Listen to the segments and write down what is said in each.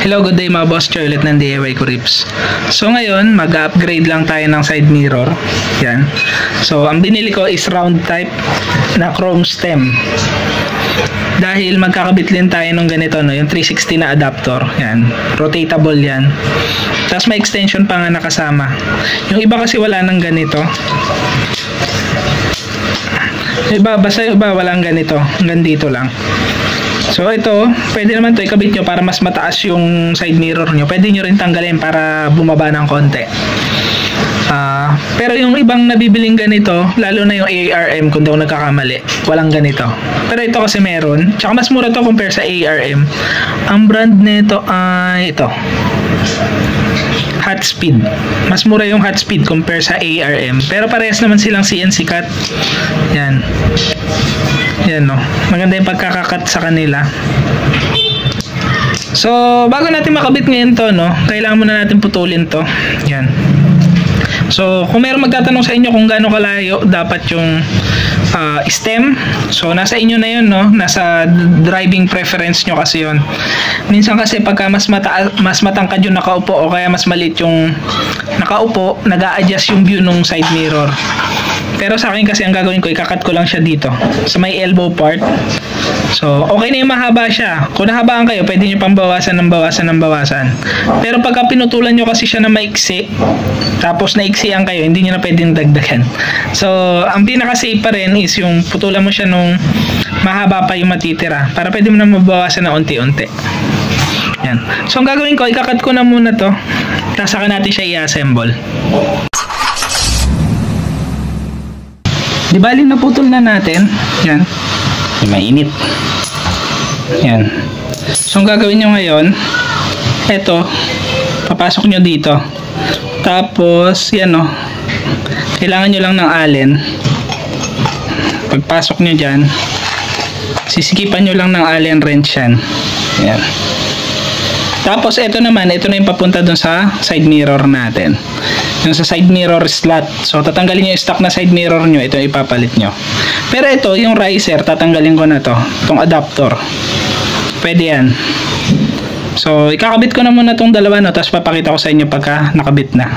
Hello, good day mga boss. Choy ulit ng DIY Kurips. So ngayon, mag-upgrade lang tayo ng side mirror. Yan. So ang binili ko is round type na chrome stem. Dahil magkakabit din tayo ng ganito, no? Yung 360 na adapter. Yan. Rotatable yan. Tapos may extension pa nga nakasama. Yung iba kasi wala nang ganito. Basta yung iba walang ganito. Hanggang dito lang. So ito, pwede naman to ikabit nyo para mas mataas yung side mirror nyo. Pwede nyo rin tanggalin para bumaba ng konti. Pero yung ibang nabibiling ganito, lalo na yung ARM kung di ako nagkakamali, walang ganito. Pero ito kasi meron. Tsaka mas mura to compare sa ARM. Ang brand nito ay ito, Hotspeed. Mas mura yung Hotspeed compare sa ARM. Pero parehas naman silang CNC cut. Yan. Yan, no. Maganda yung pagkakakat sa kanila. So, bago natin makabit ngayon to, no, kailangan muna natin putulin to. Yan. So, kung meron magtatanong sa inyo kung gaano kalayo dapat yung stem, so nasa inyo na yun, no? Nasa driving preference nyo kasi yun. Minsan kasi pagka mas matangkad yung nakaupo o kaya mas maliit yung nakaupo, nag-a-adjust yung view ng side mirror. Pero sa akin kasi ang gagawin ko, ikakat ko lang siya dito sa may elbow part. So, okay na yung mahaba siya. Kung nahabaan kayo, pwede nyo pang bawasan ng bawasan. Pero pagka pinutulan nyo kasi siya na maiksi, tapos naiksian kayo, hindi nyo na pwedeng dagdagan. So, ang pinaka-safe pa rin is yung putulan mo siya nung mahaba pa yung matitira para pwede mo na mabawasan na unti-unti. Yan. So, ang gagawin ko, ikakat ko na muna to, tapos saka natin siya i-assemble. Di bali naputol na natin. Yan. Mainit. Yan. So, ang gagawin nyo ngayon, eto, papasok nyo dito. Tapos, yan o. Kailangan nyo lang ng allen. Pagpasok nyo dyan, sisikipan nyo lang ng allen wrench yan. Yan. Tapos, ito naman, ito na yung papunta dun sa side mirror natin. Yung sa side mirror slot. So, tatanggalin nyo yung stock na side mirror nyo. Ito yung ipapalit nyo. Pero ito, yung riser, tatanggalin ko na to. Itong adapter. Pwede yan. So, ikakabit ko na muna itong dalawa, no? Tapos papakita ko sa inyo pagka nakabit na.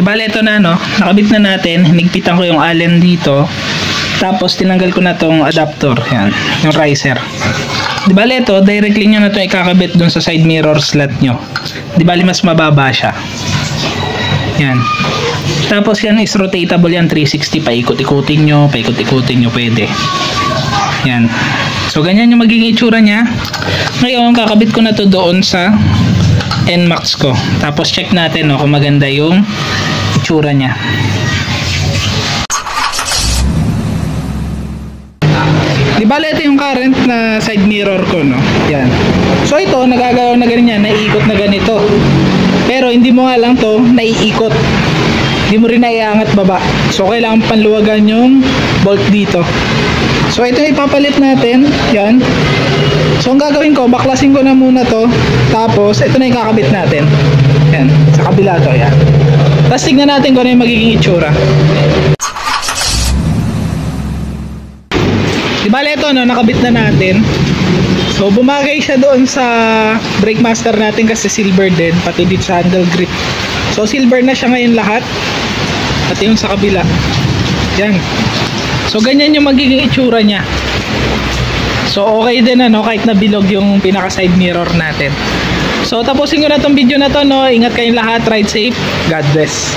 Bale, ito na, no? Nakabit na natin. Hinigpitan ko yung allen dito. Tapos, tinanggal ko na itong adapter. Yan. Yung riser. Di bali ito, directly nyo na ito ikakabit dun sa side mirror slot nyo. Di bali mas mababa siya. Yan. Tapos yan is rotatable yan, 360. Paikot-ikutin nyo pwede. Yan. So ganyan yung magiging itsura nya. Ngayon, kakabit ko na to doon sa NMAX ko. Tapos check natin, no, kung maganda yung itsura nya. Di bale ito yung current na side mirror ko, no? Yan. So ito, nagagawa na ganyan, naiikot na ganito. Pero hindi mo nga lang to naiikot. Hindi mo rin naiangat baba. So kailangan panluwagan yung bolt dito. So ito yung ipapalit natin. Yan. So ang gagawin ko, baklasin ko na muna to. Tapos ito na yung kakabit natin. Yan. Sa kabila to, yan. Tapos tignan natin kung ano yung magiging itsura. Di bale ito, no, nakabit na natin. So bumagay siya doon sa brake master natin kasi silver din, pati dito sa handle grip. So silver na siya ngayon lahat. Pati yung sa kabila. Yan. So ganyan yung magiging itsura niya. So okay din, ano, kahit na bilog yung pinaka side mirror natin. So tapusin ko na tong video na to, no. Ingat kayong lahat, ride safe. God bless.